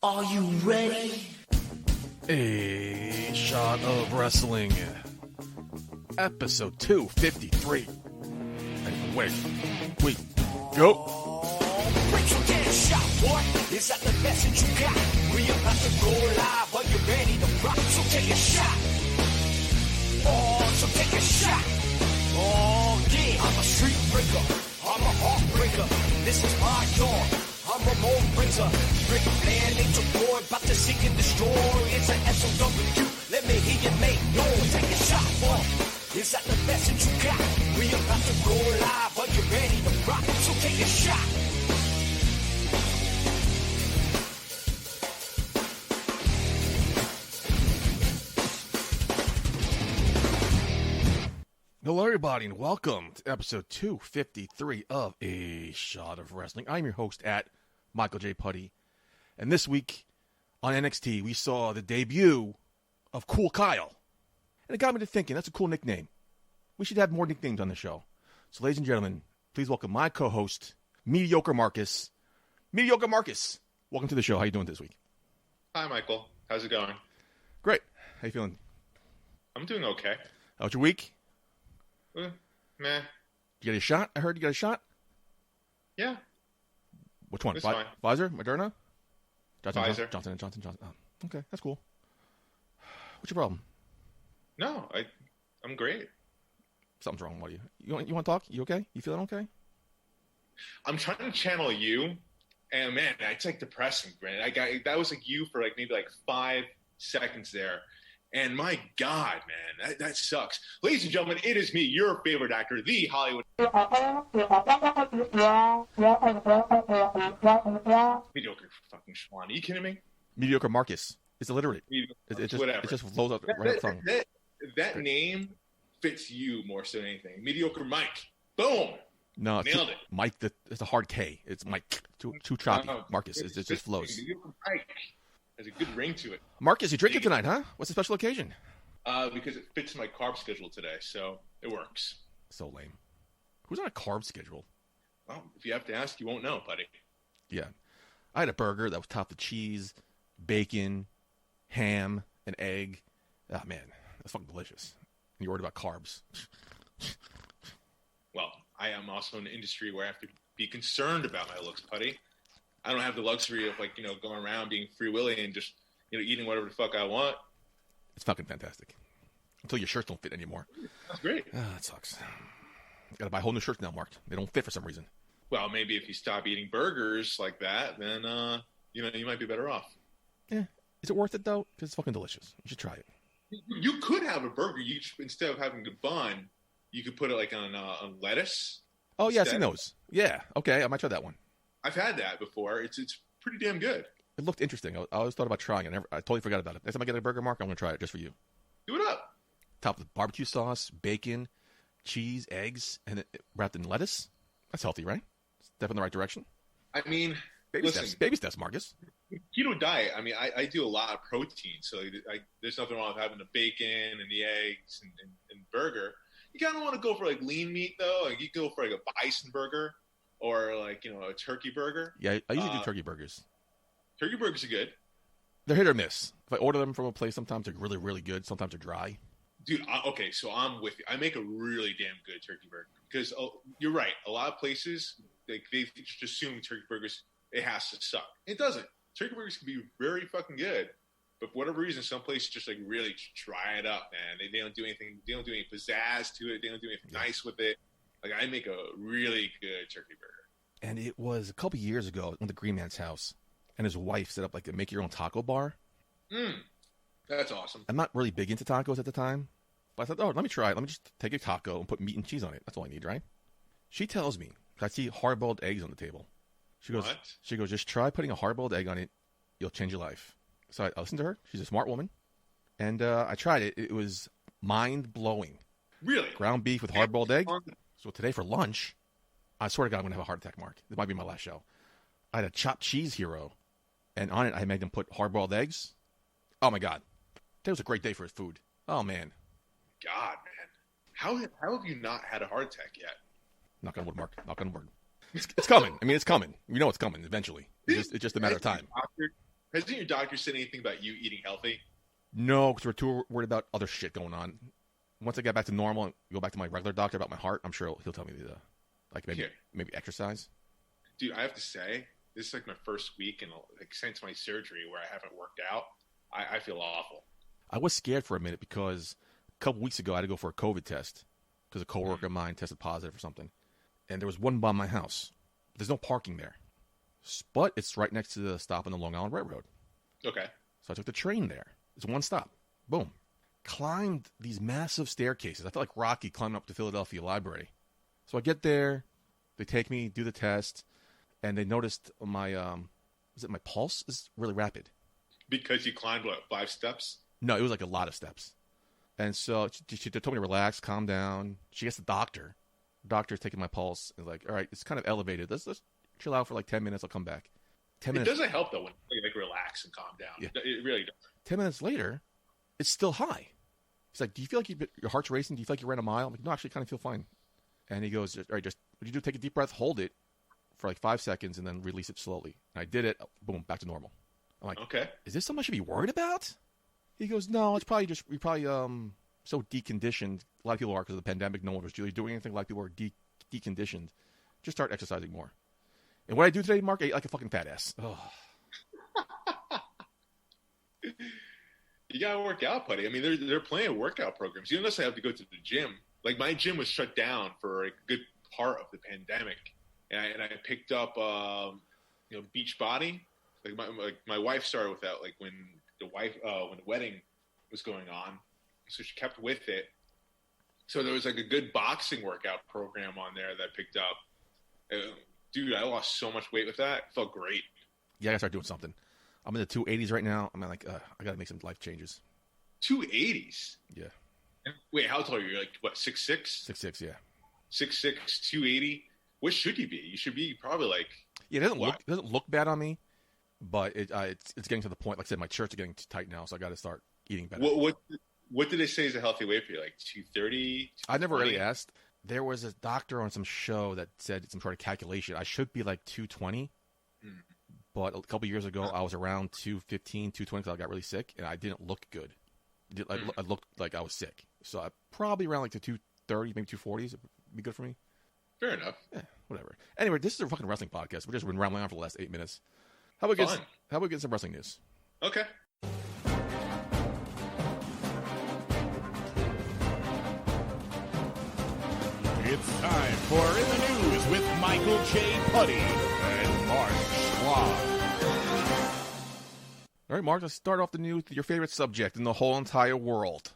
Are you ready? A Shot of Wrestling, episode 253. And wait, go. Break your damn shot, boy. Is that the best that you got? We about to go live. Are you ready to rock? So take a shot. Oh, so take a shot. Oh, yeah. I'm a street breaker. I'm a heartbreaker. This is my dawn. I'm a mold breaker. Rick Flair, nature boy, about to seek and destroy. It's an SOW. Let me hear you make noise. Take a shot, boy. Is that the best that you got? We about to go live. Are you ready to rock? So take a shot. Hello, everybody, and welcome to episode 253 of A Shot of Wrestling. I'm your host at Michael J. Putty, and this week on NXT, we saw the debut of Cool Kyle, and it got me to thinking, that's a cool nickname. We should have more nicknames on the show. So, ladies and gentlemen, please welcome my co-host, Mediocre Marcus. Mediocre Marcus, welcome to the show. How you doing this week? Hi, Michael. How's it going? Great. How you feeling? I'm doing okay. How's your week? Meh. You got a shot? I heard you got a shot? Yeah. Which one? It's fine. Pfizer? Moderna? Pfizer. Johnson. Oh, okay, that's cool. What's your problem? No, I'm great. Something's wrong with you. You want to talk? You okay? You feeling okay? I'm trying to channel you, and man, it's like depressing, Brandon. That was like you for like maybe like 5 seconds there. And my God, man, that sucks. Ladies and gentlemen, it is me, your favorite actor, the Hollywood mediocre fucking Swann. Are you kidding me? Mediocre Marcus. It's illiterate. Whatever. It just flows out right up tongue. That name fits you more so than anything. Mediocre Mike. Boom. No, nailed it. Mike. It's a hard K. It's Mike. Too choppy. Marcus. It just flows. Mediocre Mike. There's a good ring to it. Marcus, you drinking tonight, huh? What's the special occasion? Because it fits my carb schedule today, so it works. So lame. Who's on a carb schedule? Well, if you have to ask, you won't know, buddy. Yeah. I had a burger that was topped with cheese, bacon, ham, and egg. Oh, man. That's fucking delicious. And you're worried about carbs. Well, I am also in an industry where I have to be concerned about my looks, buddy. I don't have the luxury of going around being free willy and just eating whatever the fuck I want. It's fucking fantastic. Until your shirts don't fit anymore. That's great. That sucks. Got to buy whole new shirts now, Mark. They don't fit for some reason. Well, maybe if you stop eating burgers like that, then you might be better off. Yeah. Is it worth it though? Because it's fucking delicious. You should try it. You could have a burger. Instead of having a bun, you could put it like on lettuce. Oh yeah, I've seen those. Yeah. Okay, I might try that one. I've had that before. It's pretty damn good. It looked interesting. I always thought about trying it. I totally forgot about it. Next time I get a burger, Mark, I'm going to try it just for you. Do it up. Topped with barbecue sauce, bacon, cheese, eggs, and it wrapped in lettuce. That's healthy, right? Step in the right direction. I mean, baby steps, Marcus. Keto diet. I mean, I do a lot of protein, so there's nothing wrong with having the bacon and the eggs and burger. You kind of want to go for like lean meat though. Like you go for like a bison burger. Or like, a turkey burger. Yeah, I usually do turkey burgers. Turkey burgers are good. They're hit or miss. If I order them from a place, sometimes they're really, really good. Sometimes they're dry. Dude, okay, so I'm with you. I make a really damn good turkey burger. Because you're right. A lot of places, they just assume turkey burgers, it has to suck. It doesn't. Turkey burgers can be very fucking good. But for whatever reason, some places just like really try it up, man. They don't do anything. They don't do any pizzazz to it. They don't do anything nice with it. Like, I make a really good turkey burger. And it was a couple years ago. I went to Green Man's house, and his wife set up like a make-your-own taco bar. That's awesome. I'm not really big into tacos at the time, but I thought, let me try it. Let me just take a taco and put meat and cheese on it. That's all I need, right? She tells me, I see hard-boiled eggs on the table. She goes, just try putting a hard-boiled egg on it. You'll change your life. So I listened to her. She's a smart woman. And I tried it. It was mind-blowing. Really? Ground beef with hard-boiled egg. So today for lunch, I swear to God, I'm going to have a heart attack, Mark. This might be my last show. I had a chopped cheese hero, and on it I made them put hard-boiled eggs. Oh, my God. Today was a great day for his food. Oh, man. God, man. How have you not had a heart attack yet? Knock on wood, Mark. Knock on wood. It's coming. I mean, it's coming. We know it's coming eventually. It's just a matter of time. Hasn't your doctor said anything about you eating healthy? No, because we're too worried about other shit going on. Once I get back to normal and go back to my regular doctor about my heart, I'm sure he'll tell me to, like, maybe exercise. Dude, I have to say, this is like my first week and like since my surgery where I haven't worked out. I feel awful. I was scared for a minute because a couple weeks ago I had to go for a COVID test because a coworker of mine tested positive for something. And there was one by my house. There's no parking there. But it's right next to the stop on the Long Island Railroad. Okay. So I took the train there. It's one stop. Boom. Climbed these massive staircases. I felt like Rocky climbing up to Philadelphia Library. So I get there. They take me, do the test. And they noticed my, my pulse is really rapid. Because you climbed, what, 5 steps? No, it was like a lot of steps. And so she told me to relax, calm down. She gets the doctor. The doctor's taking my pulse. And like, all right, it's kind of elevated. Let's chill out for like 10 minutes. I'll come back. 10 minutes. It doesn't help, though, when you like relax and calm down. Yeah. It really does. 10 minutes later, it's still high. He's like, do you feel like your heart's racing? Do you feel like you ran a mile? I'm like, no, actually, I kind of feel fine. And he goes, all right, just what you do, take a deep breath, hold it for like 5 seconds, and then release it slowly. And I did it. Boom, back to normal. I'm like, okay, is this something I should be worried about? He goes, no, it's probably just, we probably so deconditioned. A lot of people are because of the pandemic. No one was really doing anything. A lot of people were deconditioned. Just start exercising more. And what I do today, Mark, I ate like a fucking fat ass. Oh. You gotta work out, buddy. I mean, they're plenty of workout programs. You don't necessarily have to go to the gym. Like, my gym was shut down for a good part of the pandemic, and I picked up, Beachbody. Like my wife started with that. Like when the wedding was going on, so she kept with it. So there was like a good boxing workout program on there that I picked up. Dude, I lost so much weight with that. It felt great. Yeah, I gotta start doing something. I'm in the 280s right now. I'm like, I gotta make some life changes. 280s? Yeah. Wait, how tall are you? Like, what, 6'6"? 6'6", yeah. 6'6", 280. What should you be? You should be probably like... Yeah, it doesn't look bad on me, but it's getting to the point, like I said, my shirts are getting too tight now, so I got to start eating better. What did they say is a healthy weight for you? Like 230? I never really asked. There was a doctor on some show that said some sort of calculation. I should be like 220, but a couple years ago, I was around 215, 220 because I got really sick, and I didn't look good. I looked like I was sick. So I probably around like the 230, maybe 240s would be good for me. Fair enough. Yeah, whatever. Anyway, this is a fucking wrestling podcast. We've just been rambling on for the last 8 minutes. How about we get some wrestling news? Okay. It's time for In the News with Michael J. Putty and Mark Schwab. All right, Mark, let's start off the news with your favorite subject in the whole entire world.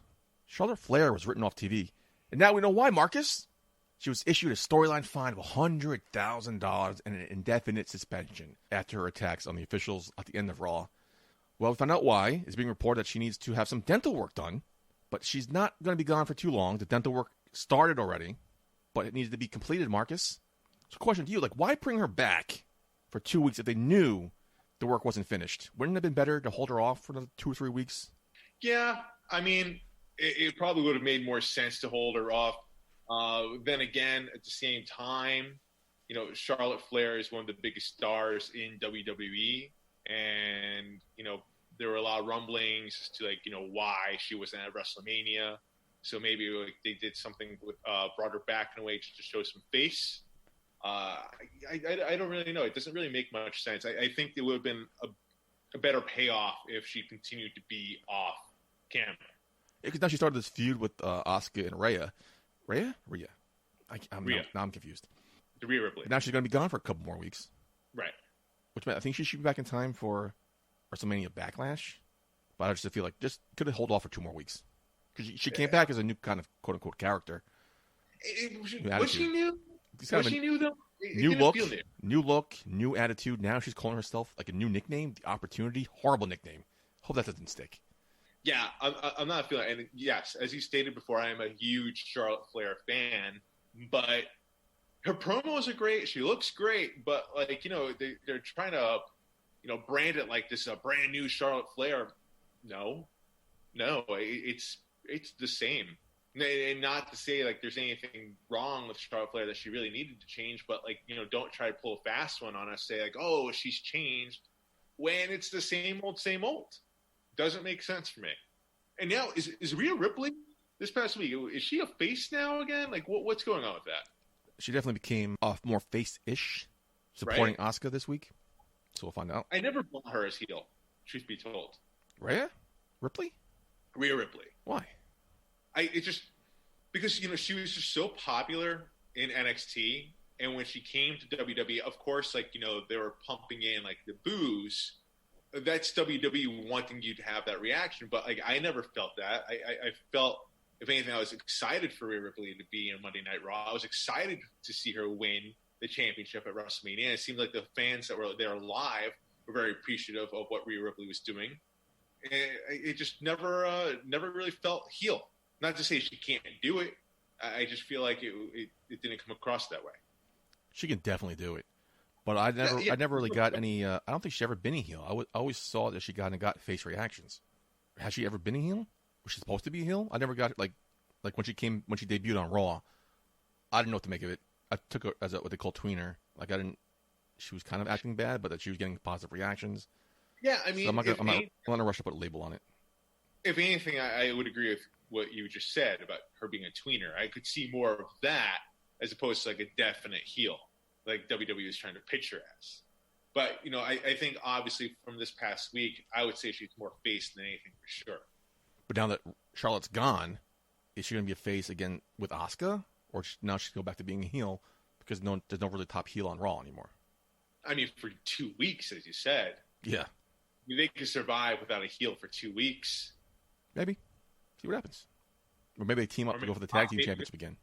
Charlotte Flair was written off TV. And now we know why, Marcus. She was issued a storyline fine of $100,000 and an indefinite suspension after her attacks on the officials at the end of Raw. Well, we found out why. It's being reported that she needs to have some dental work done, but she's not going to be gone for too long. The dental work started already, but it needs to be completed, Marcus. So question to you, like, why bring her back for 2 weeks if they knew the work wasn't finished? Wouldn't it have been better to hold her off for another 2 or 3 weeks? Yeah, I mean, it probably would have made more sense to hold her off. Then again, at the same time, Charlotte Flair is one of the biggest stars in WWE, and there were a lot of rumblings as to why she wasn't at WrestleMania. So maybe they did something with brought her back in a way to show some face. I don't really know. It doesn't really make much sense. I think it would have been a better payoff if she continued to be off camera. Because now she started this feud with Asuka and Rhea. Rhea? Now I'm confused. The Rhea Ripley. Now she's going to be gone for a couple more weeks. Right. Which meant I think she should be back in time for WrestleMania Backlash. But I just feel like just could have hold off for 2 more weeks. Because she came back as a new kind of quote-unquote character. Was she new? Was she new, though? New look, new attitude. Now she's calling herself like a new nickname, The Opportunity. Horrible nickname. Hope that doesn't stick. Yeah, I'm not feeling it. And yes, as you stated before, I am a huge Charlotte Flair fan, but her promos are great. She looks great, but they're trying to, brand it like this brand new Charlotte Flair. No, it's the same. And not to say like there's anything wrong with Charlotte Flair that she really needed to change, but don't try to pull a fast one on us. Say like, oh, she's changed. when it's the same old, same old. Doesn't make sense for me. And now, is Rhea Ripley this past week, is she a face now again? Like, what's going on with that? She definitely became more face-ish, supporting Asuka this week. So we'll find out. I never bought her as heel, truth be told. Rhea Ripley? Rhea Ripley. Why? Because, you know, she was just so popular in NXT, and when she came to WWE, of course, like, you know, they were pumping in, like, the boos. That's WWE wanting you to have that reaction, but, like, I never felt that. I felt, if anything, I was excited for Rhea Ripley to be in Monday Night Raw. I was excited to see her win the championship at WrestleMania. It seemed like the fans that were there live were very appreciative of what Rhea Ripley was doing. And it just never really felt heel. Not to say she can't do it. I just feel like it didn't come across that way. She can definitely do it, but I never really got any. I don't think she's ever been a heel. I always saw that she got face reactions. Has she ever been a heel? Was she supposed to be a heel? I never got it. Like when she debuted on Raw. I didn't know what to make of it. I took her as what they call tweener. Like I didn't. She was kind of acting bad, but that she was getting positive reactions. Yeah, I mean, so I'm not gonna rush to put a label on it. If anything, I would agree with what you just said about her being a tweener. I could see more of that as opposed to like a definite heel, like WWE is trying to pitch her as. But, you know, I think obviously from this past week, I would say she's more face than anything for sure. But now that Charlotte's gone, is she going to be a face again with Asuka? Or now she's going to go back to being a heel because there's no really top heel on Raw anymore? I mean, for 2 weeks, as you said. Yeah. They could survive without a heel for 2 weeks. Maybe. See what happens. Or maybe they team up to go for the tag team championship again.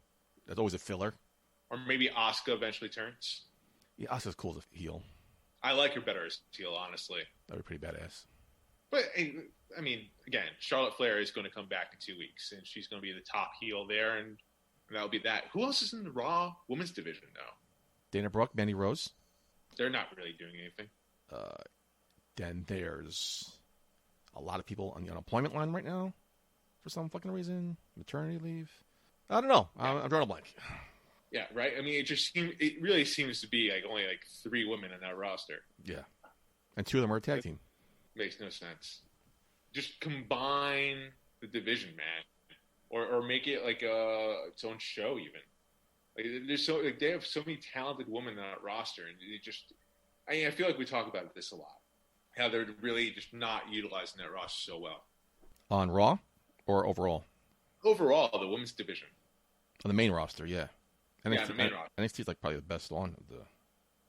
That's always a filler. Or maybe Asuka eventually turns. Yeah, Asuka's cool as a heel. I like her better as a heel, honestly. That would be pretty badass. But, I mean, again, Charlotte Flair is going to come back in 2 weeks, and she's going to be the top heel there, and that'll be that. Who else is in the Raw women's division now? Dana Brooke, Mandy Rose. They're not really doing anything. Then there's a lot of people on the unemployment line right now for some fucking reason. Maternity leave. I don't know. I'm drawing a blank. Yeah, right. I mean, it really seems to be like only like 3 women in that roster. Yeah, and 2 of them are a tag team. Makes no sense. Just combine the division, man, or make it like its own show. Even like they have so many talented women in that roster, and it just I feel like we talk about this a lot. How they're really just not utilizing that roster so well. On Raw or overall? Overall, the women's division. On the main roster, yeah. NXT, the main roster. NXT is like probably the best one of the.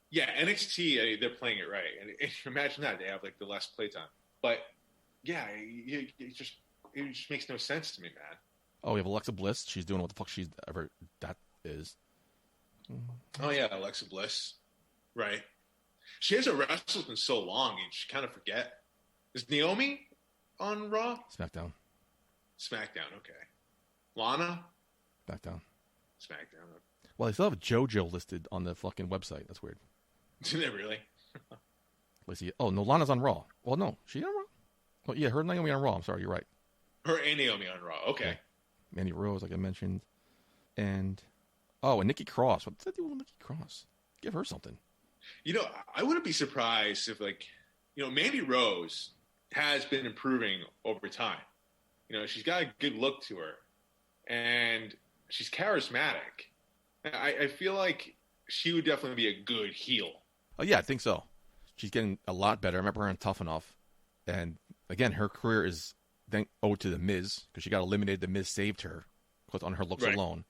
Yeah, NXT they're playing it right, and imagine that they have like the less playtime. But yeah, it just makes no sense to me, man. Oh, we have Alexa Bliss. She's doing what the fuck that is. Oh yeah, Alexa Bliss, right? She hasn't wrestled in so long, and she kind of forget. Is Naomi on Raw? SmackDown, okay. Lana? SmackDown. Well, they still have JoJo listed on the fucking website. That's weird. Did they really? Let's see. Oh, no, Lana's on Raw. Well, no. She on Raw? Oh, yeah, her and Naomi on Raw. I'm sorry, you're right. Her and Naomi on Raw. Okay. Yeah. Mandy Rose, like I mentioned. And Nikki Cross. What's that deal with Nikki Cross? Give her something. You know, I wouldn't be surprised if, like, you know, Mandy Rose has been improving over time. You know, she's got a good look to her. And she's charismatic. I feel like she would definitely be a good heel. Oh, yeah, I think so. She's getting a lot better. I remember her on Tough Enough. And, again, her career is owed to The Miz, because she got eliminated. The Miz saved her on her looks alone.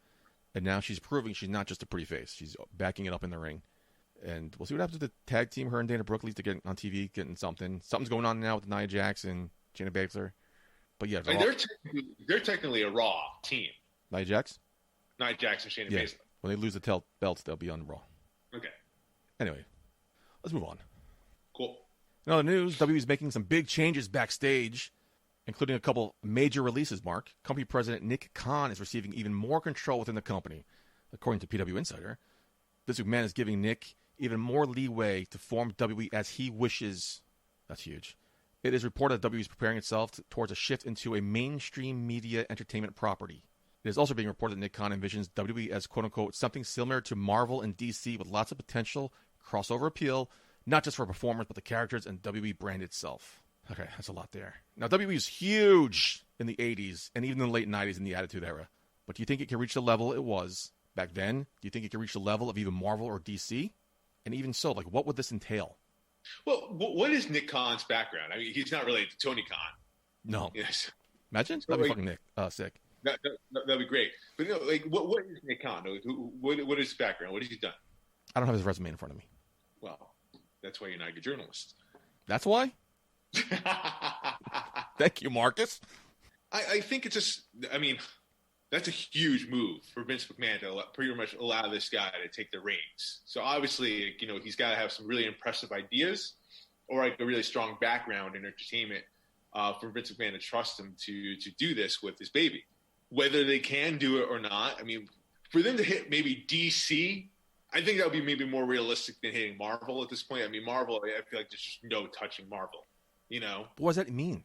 And now she's proving she's not just a pretty face. She's backing it up in the ring. And we'll see what happens with the tag team. Her and Dana Brooke to get on TV, getting something. Something's going on now with Nia Jax and Shayna Baszler. But, yeah. They're technically a Raw team. Nia Jax? Nia Jax and Shayna Baszler. When they lose the belts, they'll be on Raw. Okay. Anyway, let's move on. Cool. In other news, WWE is making some big changes backstage, including a couple major releases, Mark. Company president Nick Khan is receiving even more control within the company. According to PW Insider, this McMahon is giving Nick even more leeway to form WWE as he wishes. That's huge. It is reported that WWE is preparing itself towards a shift into a mainstream media entertainment property. It is also being reported that Nick Khan envisions WWE as, quote-unquote, something similar to Marvel and DC with lots of potential, crossover appeal, not just for performers, but the characters and WWE brand itself. Okay, that's a lot there. Now, WWE was huge in the 80s and even in the late 90s in the Attitude Era. But do you think it can reach the level it was back then? Do you think it can reach the level of even Marvel or DC? And even so, like, what would this entail? Well, what is Nick Khan's background? I mean, he's not related to Tony Khan. No. Yes. Imagine? So, That'd be fucking sick. That'd be great. But like, what is Nick Khan? What is his background? What has he done? I don't have his resume in front of me. Well, that's why you're not a good journalist. That's why? Thank you, Marcus. I think it's just, I mean, that's a huge move for Vince McMahon to pretty much allow this guy to take the reins. So obviously, he's got to have some really impressive ideas or like a really strong background in entertainment for Vince McMahon to trust him to do this with his baby. Whether they can do it or not, I mean, for them to hit maybe DC, I think that would be maybe more realistic than hitting Marvel at this point. I mean, Marvel, I feel like there's just no touching Marvel, What does that mean?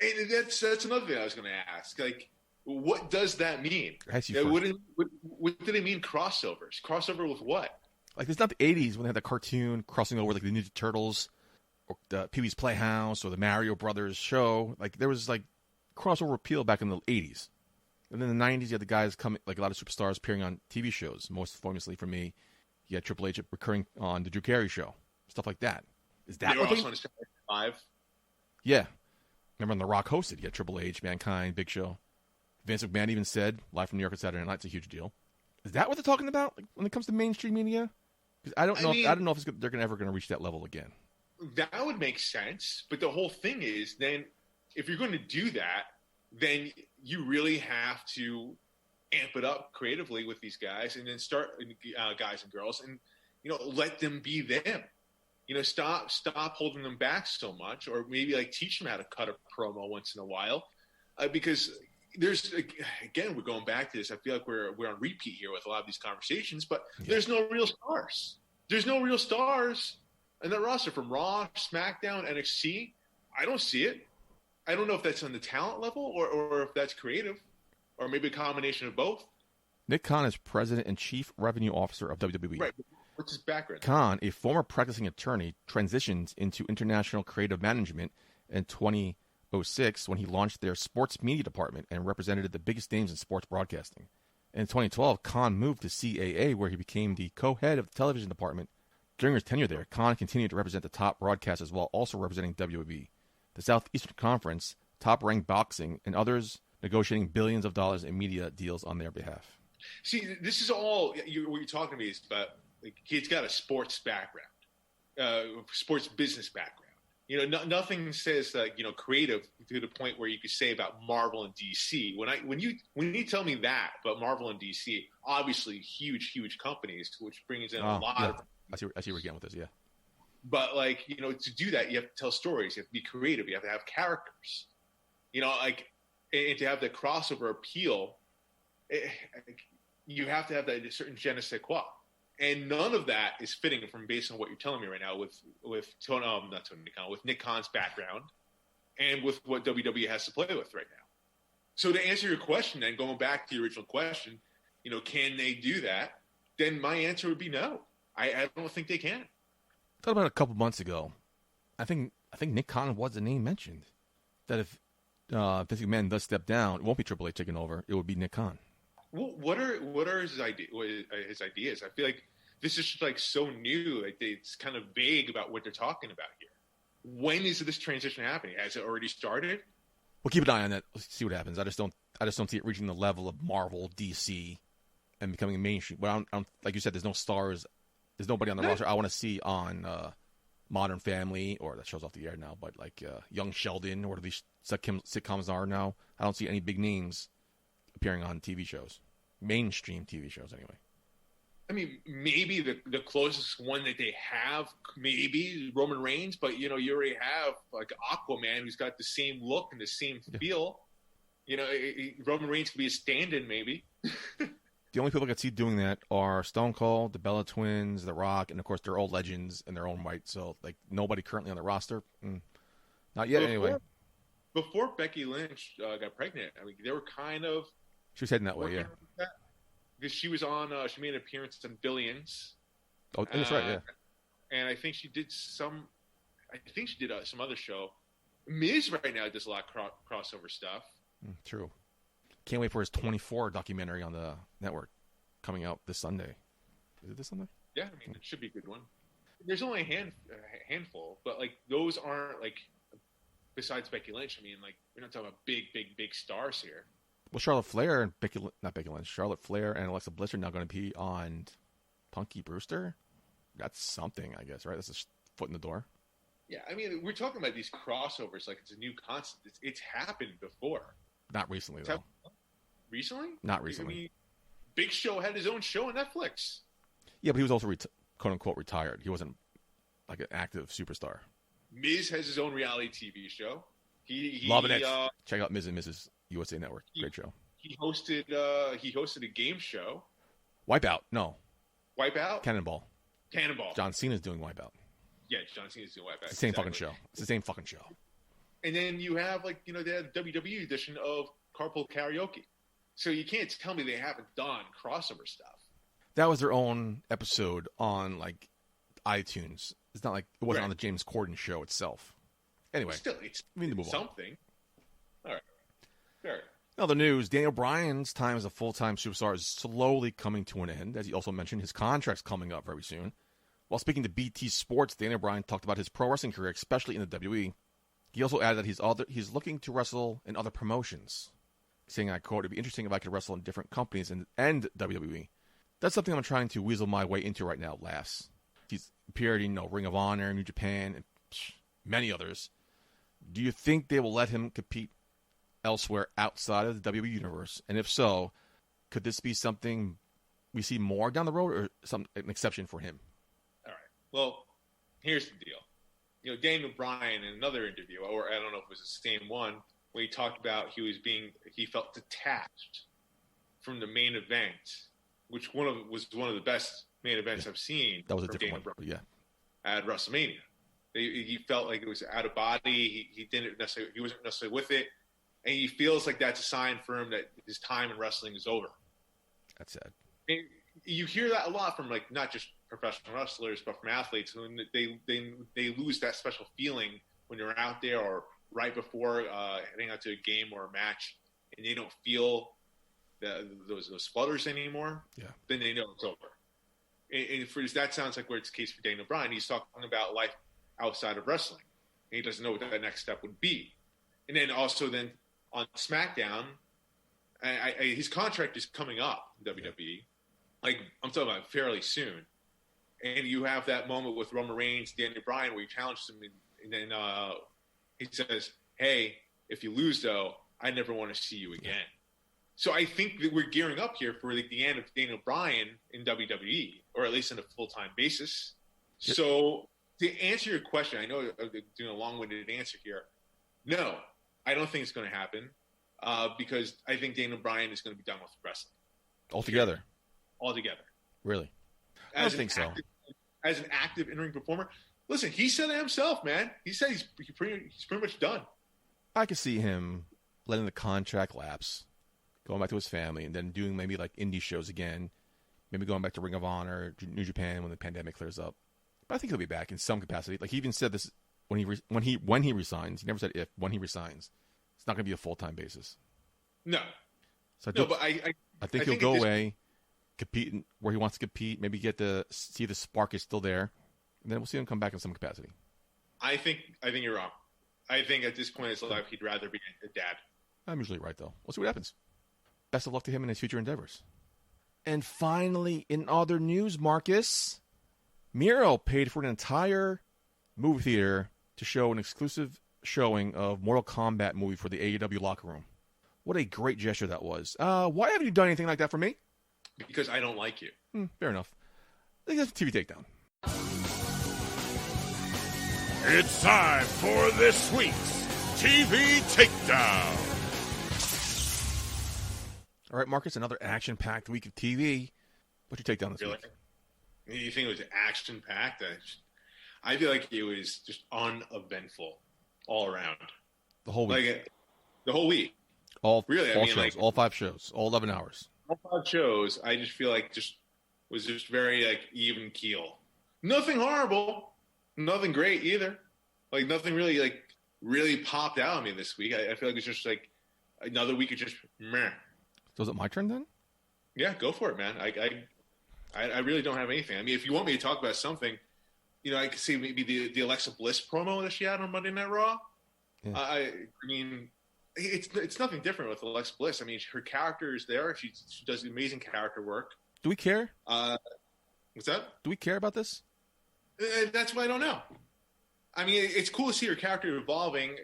And that's another thing I was going to ask. Like, what does that mean? What do they mean crossovers? Crossover with what? Like, it's not the 80s when they had the cartoon crossing over like the Ninja Turtles or the Pee-wee's Playhouse or the Mario Brothers show. Like, there was like crossover appeal back in the 80s. And then in the 90s, you had the guys coming, like a lot of superstars appearing on TV shows. Most famously for me, you had Triple H recurring on the Drew Carey show. Stuff like that. Is that what also on Saturday Night Live? Yeah. Remember when The Rock hosted, you had Triple H, Mankind, Big Show. Vince McMahon even said, live from New York on Saturday Night, it's a huge deal. Is that what they're talking about when it comes to mainstream media? Because I don't know if they're ever going to reach that level again. That would make sense. But the whole thing is, then, if you're going to do that, then you really have to amp it up creatively with these guys and then start guys and girls and, let them be them. Stop holding them back so much, or maybe like teach them how to cut a promo once in a while, because there's, again, we're going back to this. I feel like we're on repeat here with a lot of these conversations, but there's no real stars. There's no real stars in that roster from Raw, SmackDown, NXT. I don't see it. I don't know if that's on the talent level or if that's creative, or maybe a combination of both. Nick Khan is president and chief revenue officer of WWE. Right. What's his background? Khan, a former practicing attorney, transitioned into international creative management in 2006 when he launched their sports media department and represented the biggest names in sports broadcasting. In 2012, Khan moved to CAA, where he became the co-head of the television department. During his tenure there, Khan continued to represent the top broadcasters while also representing WWE, the Southeastern Conference, top-ranked boxing, and others, negotiating billions of dollars in media deals on their behalf. See, this is all what you're talking to me is about. Like, he's got a sports background, sports business background. Nothing says creative to the point where you could say about Marvel and DC. When you tell me that about Marvel and DC, obviously huge companies, which brings in a lot of. I see where you're getting with this, yeah. But to do that, you have to tell stories. You have to be creative. You have to have characters. And to have the crossover appeal, you have to have that certain je ne sais quoi. And none of that is fitting based on what you're telling me right now with Nick Khan's background and with what WWE has to play with right now. So to answer your question, then going back to the original question, can they do that? Then my answer would be no. I don't think they can. I thought about a couple months ago. I think Nick Khan was the name mentioned. That if Vince McMahon does step down, it won't be Triple H taking over. It would be Nick Khan. Well, what are his ideas? I feel like this is just so new. Like it's kind of vague about what they're talking about here. When is this transition happening? Has it already started? We'll keep an eye on that. Let's see what happens. I just don't see it reaching the level of Marvel, DC, and becoming a mainstream. Well, like you said, there's no stars. There's nobody on the roster I want to see on Modern Family, or that show's off the air now, but like Young Sheldon, or whatever these sitcoms are now. I don't see any big names appearing on TV shows, mainstream TV shows anyway. I mean, maybe the closest one that they have, maybe Roman Reigns, but you already have like Aquaman, who's got the same look and the same feel. Roman Reigns could be a stand-in, maybe. The only people I could see doing that are Stone Cold, the Bella Twins, The Rock, and of course they're all legends in their own right. So like nobody currently on the roster, not yet anyway. Before Becky Lynch got pregnant, I mean, they were kind of. She was heading that way, yeah. Because she was on, she made an appearance in Billions. Oh, that's right, yeah. and I think she did some. I think she did some other show. Miz right now does a lot of crossover stuff. True. Can't wait for his 24 documentary on the network coming out this Sunday. Is it this Sunday? Yeah, I mean, it should be a good one. There's only a handful, but like those aren't like, besides Becky Lynch. I mean, like we're not talking about big stars here. Well, Charlotte Flair and not Becky Lynch, Charlotte Flair and Alexa Bliss are now going to be on Punky Brewster. That's something, I guess, right? That's a foot in the door. Yeah, I mean, we're talking about these crossovers like it's a new concept. It's happened before. Not recently, though. Recently? Not recently. I mean, Big Show had his own show on Netflix. Yeah, but he was also quote-unquote retired. He wasn't like an active superstar. Miz has his own reality TV show. He Loving it. Check out Miz and Mrs. USA Network. Great show. He hosted a game show. Wipeout. No. Wipeout? Cannonball. Cannonball. John Cena's doing Wipeout. Yeah, John Cena's doing Wipeout. It's the same fucking show. It's the same fucking show. And then you have they had a WWE edition of Carpool Karaoke. So you can't tell me they haven't done crossover stuff. That was their own episode on like iTunes. It's not like it wasn't Right. on the James Corden show itself. Anyway, Still, it's we need to move on. something. All right. All right. In other news, Daniel Bryan's time as a full-time superstar is slowly coming to an end. As he also mentioned, his contract's coming up very soon. While speaking to BT Sports, Daniel Bryan talked about his pro wrestling career, especially in the WWE. He also added that he's looking to wrestle in other promotions, saying, I quote, "It'd be interesting if I could wrestle in different companies and WWE. That's something I'm trying to weasel my way into right now," laughs. He's appeared in Ring of Honor, New Japan, and many others. Do you think they will let him compete elsewhere outside of the WWE universe? And if so, could this be something we see more down the road, or an exception for him? All right. Well, here's the deal. Daniel Bryan in another interview, or I don't know if it was the same one, when he talked about he felt detached from the main event, which was one of the best main events I've seen. That was a from different Daniel one, Bryan but yeah. at WrestleMania. He felt like it was out of body. He wasn't necessarily with it, and he feels like that's a sign for him that his time in wrestling is over. That's sad. And you hear that a lot from not just professional wrestlers, but from athletes when they lose that special feeling when they're out there or right before heading out to a game or a match, and they don't feel those flutters anymore. Yeah. Then they know it's over. And that sounds like where it's the case for Daniel Bryan. He's talking about life outside of wrestling, and he doesn't know what that next step would be. And then also on SmackDown, his contract is coming up in WWE. Like, I'm talking about fairly soon. And you have that moment with Roman Reigns, Daniel Bryan, where he challenges him, and then he says, "Hey, if you lose, though, I never want to see you again." So I think that we're gearing up here for the end of Daniel Bryan in WWE, or at least on a full-time basis. So to answer your question, I know I'm doing a long-winded answer here. No, I don't think it's going to happen because I think Daniel Bryan is going to be done with wrestling. Altogether? Really? I don't think so. As an active in-ring performer, listen, he said it himself, man. He said he's pretty much done. I could see him letting the contract lapse, going back to his family, and then doing maybe like indie shows again, maybe going back to Ring of Honor, New Japan when the pandemic clears up. But I think he'll be back in some capacity. Like he even said this when he resigns. He never said if. When he resigns, it's not going to be a full-time basis. No. So I think he'll go away, compete where he wants to compete, maybe get to see the spark is still there, and then we'll see him come back in some capacity. I think you're wrong. I think at this point in his life, he'd rather be a dad. I'm usually right, though. We'll see what happens. Best of luck to him in his future endeavors. And finally, in other news, Marcus, Miro paid for an entire movie theater to show an exclusive showing of Mortal Kombat movie for the AEW locker room. What a great gesture that was. Why haven't you done anything like that for me? Because I don't like you. Fair enough. I think that's a TV takedown. It's time for this week's TV Takedown. All right, Marcus, another action-packed week of TV. What's your takedown this Really? week? You think it was action-packed? I feel like it was just uneventful all around. The whole week. The whole week. All Really? shows, all 5 shows, all 11 hours. All 5 shows, I just feel like was very even keel. Nothing horrible, nothing great either. Like nothing really popped out at me this week. I feel like it's just like another week of just meh. So is it my turn then? Yeah, go for it, man. I really don't have anything. I mean, if you want me to talk about something, I could see maybe the Alexa Bliss promo that she had on Monday Night Raw. Yeah. I mean, it's nothing different with Alexa Bliss. I mean, her character is there. She does amazing character work. Do we care? What's that? Do we care about this? That's what I don't know. I mean, it's cool to see her character evolving.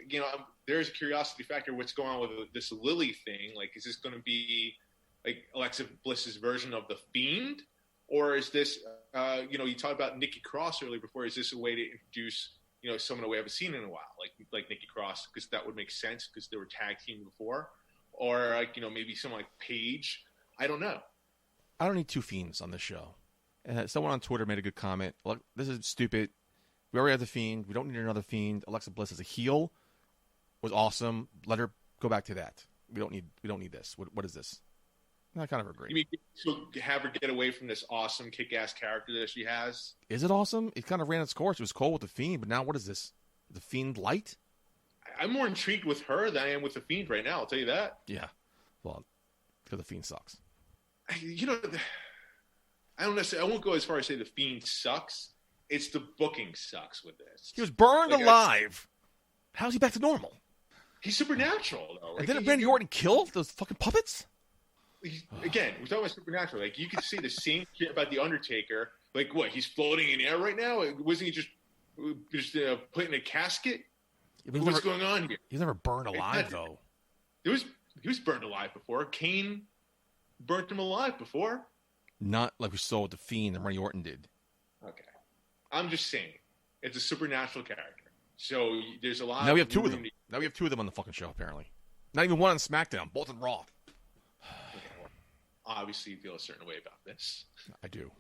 There's a curiosity factor. What's going on with this Lily thing? Like, is this going to be like Alexa Bliss's version of the Fiend, or is this? You talked about Nikki Cross earlier before. Is this a way to introduce someone that we haven't seen in a while, like Nikki Cross, because that would make sense because they were tag team before, or maybe someone like Paige. I don't know. I don't need two Fiends on this show. Someone on Twitter made a good comment. Look, this is stupid. We already have the Fiend. We don't need another Fiend. Alexa Bliss as a heel was awesome. Let her go back to that. We don't need this. What is this? I kind of agree. You mean so have her get away from this awesome kick-ass character that she has? Is it awesome? It kind of ran its course. It was cool with the Fiend, but now what is this? The Fiend light? I'm more intrigued with her than I am with the Fiend right now. I'll tell you that. Yeah. Well, because the Fiend sucks. I don't necessarily. I won't go as far as say the Fiend sucks. It's the booking sucks with this. He was burned alive. How's he back to normal? He's supernatural, though. And didn't Randy Orton kill those fucking puppets? Again, we're talking about supernatural. Like, you can say the same shit about The Undertaker. Like, what, he's floating in air right now? Wasn't he just put in a casket? What's going on here? He's never burned alive, though. He was burned alive before. Kane burnt him alive before. Not like we saw with The Fiend and Randy Orton did. Okay. I'm just saying. It's a supernatural character. So there's a lot Now we have two of them. Now we have two of them on the fucking show, apparently. Not even one on SmackDown. Both on Raw. Obviously, you feel a certain way about this. I do.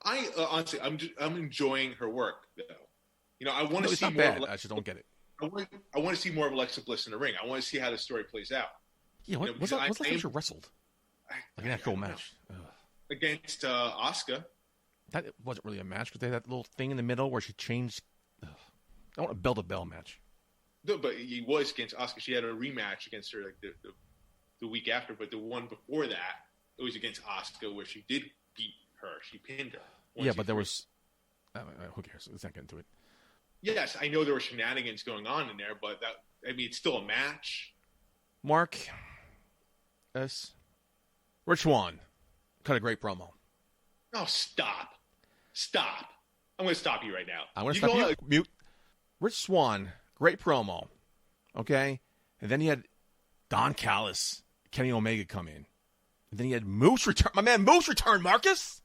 I honestly, I'm enjoying her work, though. I want to see more. Bad. I just don't get it. I want to see more of Alexa Bliss in the ring. I want to see how the story plays out. Yeah, what's last time she wrestled? Like an actual match against Asuka. That wasn't really a match because they had that little thing in the middle where she changed. I want a bell-to-bell match. No, but he was against Asuka. She had a rematch against her like the week after, but the one before that, it was against Asuka where she did beat her. She pinned her. Yeah, but there was... who cares? Let's not get into it. Yes, I know there were shenanigans going on in there, but it's still a match. Mark S. Rich Swann cut a great promo. Oh, stop. I'm going to stop you right now. I'm going to stop you. Mute. Rich Swann, great promo. Okay? And then he had Don Callis, Kenny Omega come in. And then he had Moose return. My man Moose return, Marcus.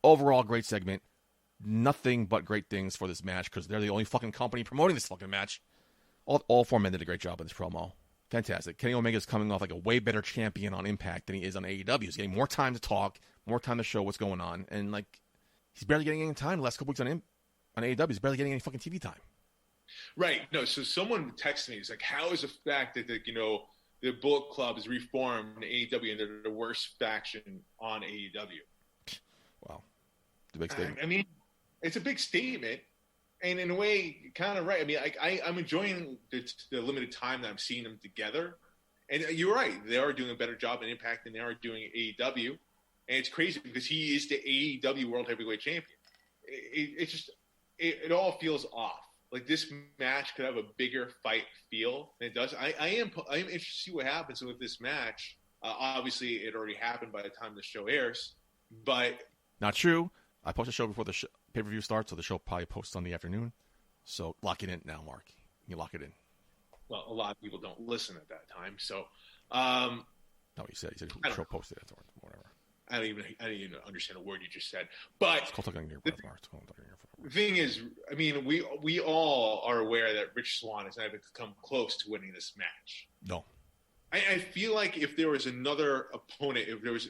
Overall, great segment. Nothing but great things for this match because they're the only fucking company promoting this fucking match. All four men did a great job in this promo. Fantastic. Kenny Omega is coming off like a way better champion on Impact than he is on AEW. He's getting more time to talk, more time to show what's going on. And, he's barely getting any time the last couple weeks on AEW. He's barely getting any fucking TV time. Right. No, so someone texted me. He's like, how is the fact that, the Bullet Club is reformed in AEW and they're the worst faction on AEW? Wow. It's a big statement. I mean, it's a big statement. And in a way, kind of right. I mean, I'm enjoying the limited time that I'm seeing them together. And you're right. They are doing a better job in Impact than they are doing AEW. And it's crazy because he is the AEW World Heavyweight Champion. It all feels off. Like, this match could have a bigger fight feel than it does. I am interested to see what happens with this match. Obviously, it already happened by the time the show airs. But not true. I post a show before the pay-per-view starts, so the show probably posts on the afternoon. So lock it in now, Mark. You lock it in. Well, a lot of people don't listen at that time. So, no, he said the show posted it or whatever. I don't even understand a word you just said. But it's called talking your breath, Mark. The thing is, I mean, we all are aware that Rich Swann has not even come close to winning this match. No. I feel like if there was another opponent, if it was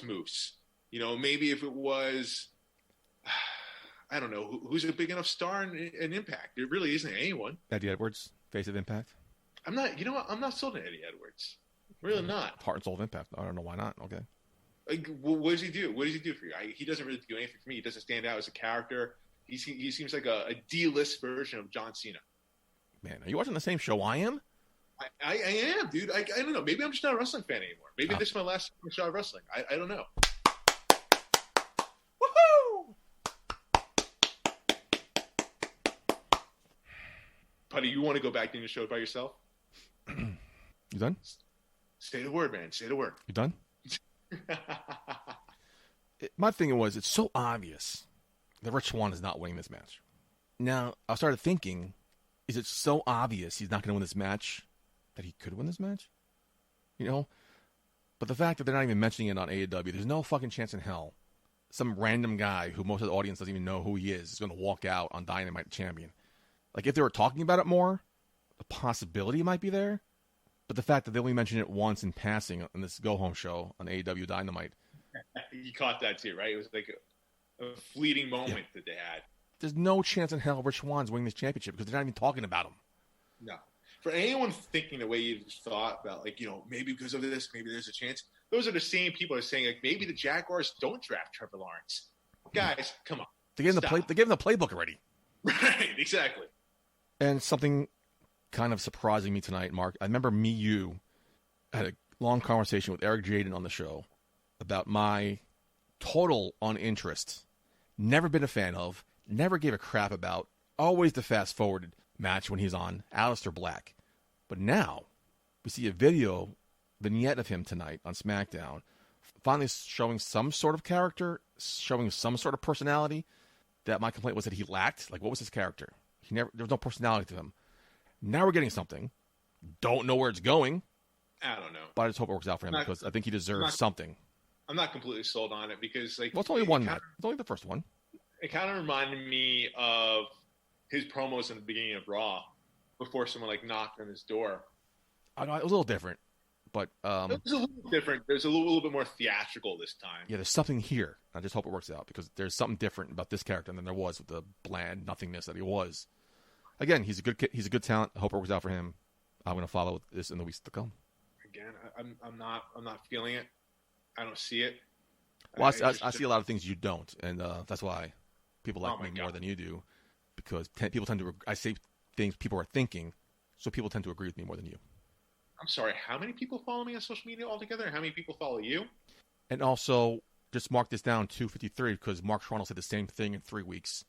Moose, maybe if it was, I don't know, who's a big enough star in Impact? There really isn't anyone. Eddie Edwards, face of Impact. I'm not sold on Eddie Edwards. Really not. Heart and soul of Impact. I don't know why not. Okay. Like, what does he do? What does he do for you? He doesn't really do anything for me. He doesn't stand out as a character. He seems like a D-list version of John Cena. Man, are you watching the same show I am? I am, dude. I don't know. Maybe I'm just not a wrestling fan anymore. Maybe this is my last shot of wrestling. I don't know. Woohoo! Putty, you want to go back doing the show by yourself? You done? Say the word, man. Say the word. You done? My thing was, it's so obvious that Rich Swann is not winning this match. Now, I started thinking, is it so obvious he's not going to win this match that he could win this match? You know? But the fact that they're not even mentioning it on AEW, there's no fucking chance in hell some random guy who most of the audience doesn't even know who he is going to walk out on Dynamite champion. Like, if they were talking about it more, the possibility might be there. But the fact that they only mentioned it once in passing on this go-home show on AEW Dynamite. You caught that too, right? It was like a fleeting moment that they had. There's no chance in hell Rich Swann's winning this championship because they're not even talking about him. No. For anyone thinking the way you thought about, like, you know, maybe because of this, maybe there's a chance, those are the same people who are saying, like, maybe the Jaguars don't draft Trevor Lawrence. Guys, come on. They gave him the playbook already. Right, exactly. And something kind of surprising me tonight, Mark. I remember you had a long conversation with Eric Jaden on the show about my total uninterest, never been a fan of, never gave a crap about, always the fast-forwarded match when he's on, Aleister Black. But now, we see a video vignette of him tonight on SmackDown, finally showing some sort of character, showing some sort of personality that my complaint was that he lacked. Like, what was his character? There was no personality to him. Now we're getting something. Don't know where it's going. I don't know. But I just hope it works out for him because I think he deserves something. I'm not completely sold on it because, like, well, it's only one match. It's only the first one. It kind of reminded me of his promos in the beginning of Raw before someone, like, knocked on his door. I know, it was a little different, but it was a little different. There's a little bit more theatrical this time. Yeah, there's something here. I just hope it works out because there's something different about this character than there was with the bland nothingness that he was. Again, he's a good talent. I hope it works out for him. I'm going to follow this in the weeks to come. Again, I'm not feeling it. I don't see it. Well, I see a lot of things you don't, and that's why people like me more than you do, because people tend to. I say things people are thinking, so people tend to agree with me more than you. I'm sorry. How many people follow me on social media altogether? How many people follow you? And also, just mark this down 253 because Mark Schwann will say the same thing in 3 weeks.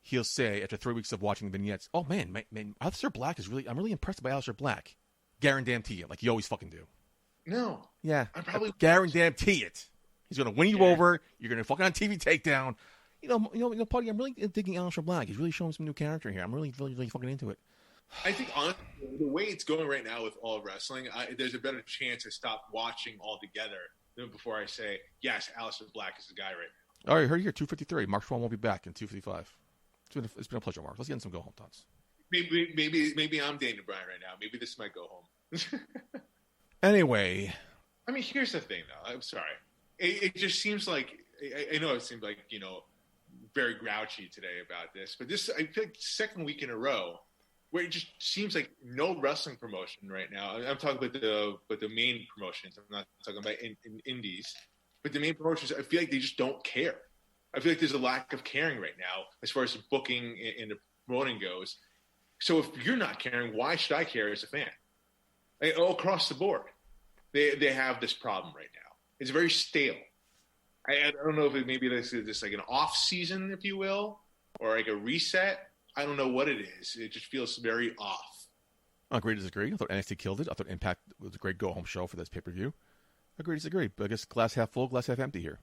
He'll say after 3 weeks of watching vignettes, "Oh man, Aleister Black is really. I'm really impressed by Aleister Black." Guarantee it, like you always fucking do. No. Yeah. I probably guarantee it. He's gonna win you over. You're gonna fucking on TV takedown. You know, Putty, I'm really digging Aleister Black. He's really showing some new character here. I'm really fucking into it. I think honestly, the way it's going right now with all wrestling, there's a better chance I stop watching altogether than before I say, yes, Aleister Black is the guy right now. All right, heard here, 253. Mark Schwann won't be back in 255. It's been a pleasure, Mark. Let's get in some go-home thoughts. Maybe I'm Daniel Bryan right now. Maybe this might go home. Anyway. I mean, here's the thing, though. I'm sorry. It just seems like, I know it seems like, you know, very grouchy today about this, but this, I feel like second week in a row where it just seems like no wrestling promotion right now. I'm talking about the main promotions. I'm not talking about in indies, but the main promotions, I feel like they just don't care. I feel like there's a lack of caring right now as far as the booking and the promoting goes. So if you're not caring, why should I care as a fan? Like, all across the board, they have this problem right now. It's very stale. I don't know if maybe this is like an off season, if you will, or like a reset. I don't know what it is. It just feels very off. Agree to disagree. I thought NXT killed it. I thought Impact was a great go-home show for this pay-per-view. Agree to disagree. But I guess glass half full, glass half empty here.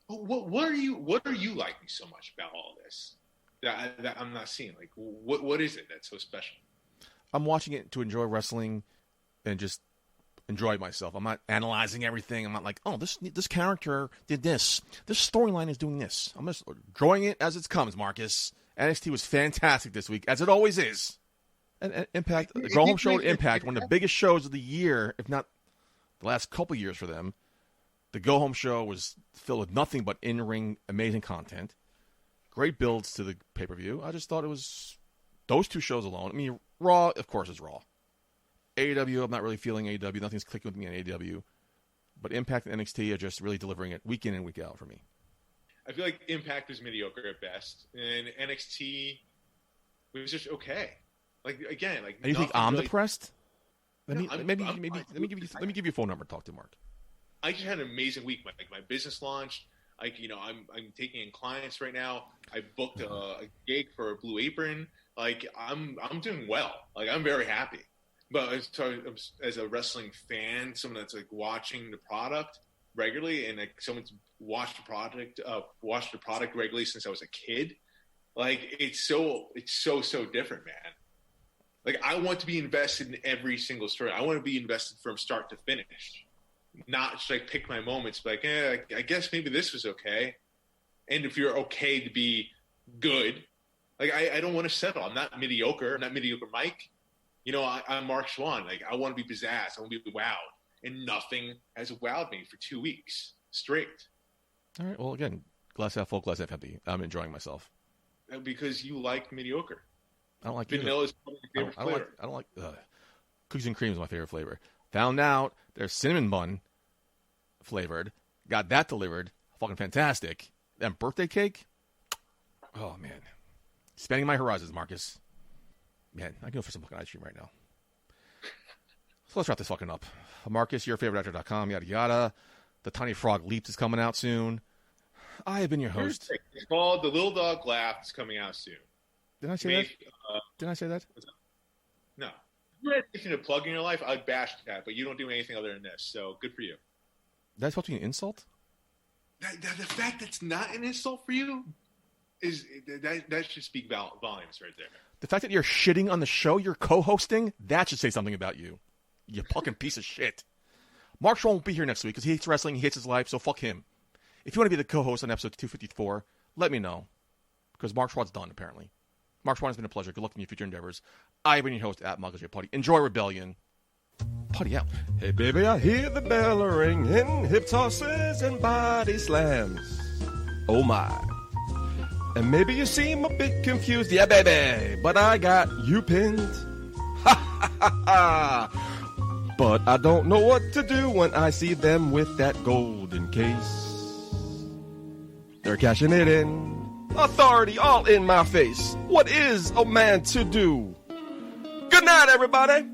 What are you liking so much about all this that I'm not seeing? Like, what is it that's so special? I'm watching it to enjoy wrestling and just enjoy myself. I'm not analyzing everything. I'm not like, oh, this character did this. This storyline is doing this. I'm just enjoying it as it comes, Marcus. NXT was fantastic this week, as it always is. And Impact, the go-home show at Impact, one of the biggest shows of the year, if not the last couple years for them. The go-home show was filled with nothing but in-ring amazing content. Great builds to the pay-per-view. I just thought it was those two shows alone. I mean, Raw, of course, is Raw. AEW, I'm not really feeling AEW. Nothing's clicking with me on AEW. But Impact and NXT are just really delivering it week in and week out for me. I feel like Impact was mediocre at best, and NXT was just okay. Like again, like. And you think I'm really... depressed? Let me give you a phone number to talk to, Mark. I just had an amazing week. My business launched. Like I'm taking in clients right now. I booked a gig for a Blue Apron. Like I'm doing well. Like I'm very happy. But as a wrestling fan, someone that's like watching the product regularly, and like someone's watched the product regularly since I was a kid, like it's so different, man. Like I want to be invested in every single story. I want to be invested from start to finish, not just like pick my moments. But like, I guess maybe this was okay. And if you're okay to be good, like I don't want to settle. I'm not mediocre. I'm not mediocre, Mike. You know, I'm Mark Swann. Like, I want to be pizzazz. I want to be wowed. And nothing has wowed me for 2 weeks straight. All right. Well, again, glass half full, glass half empty. I'm enjoying myself. Because you like mediocre. I don't like vanilla is my favorite flavor. I don't like cookies and cream is my favorite flavor. Found out there's cinnamon bun flavored. Got that delivered. Fucking fantastic. And birthday cake. Oh, man. Expanding my horizons, Marcus. Man, I can go for some fucking ice cream right now. So let's wrap this fucking up. Marcus, yourfavoriteactor.com, yada yada. The Tiny Frog Leaps is coming out soon. I have been your host. It's called The Little Dog Laughed. It's coming out soon. Did I say that? Did I say that? No. If you had anything to plug in your life, I'd bash that, but you don't do anything other than this, so good for you. That's supposed to be an insult? The fact that's not an insult for you is that should speak volumes right there. The fact that you're shitting on the show you're co-hosting, that should say something about you. You fucking piece of shit. Mark Swann won't be here next week because he hates wrestling, he hates his life, so fuck him. If you want to be the co-host on episode 254, let me know. Because Mark Schwann's done, apparently. Mark Swann, has been a pleasure. Good luck in your future endeavors. I've been your host at Michael J. Putty. Enjoy Rebellion. Putty out. Hey, baby, I hear the bell ringing, hip tosses and body slams. Oh, my. And maybe you seem a bit confused. Yeah, baby, but I got you pinned. Ha, ha, ha, ha. But I don't know what to do when I see them with that golden case. They're cashing it in. Authority all in my face. What is a man to do? Good night, everybody.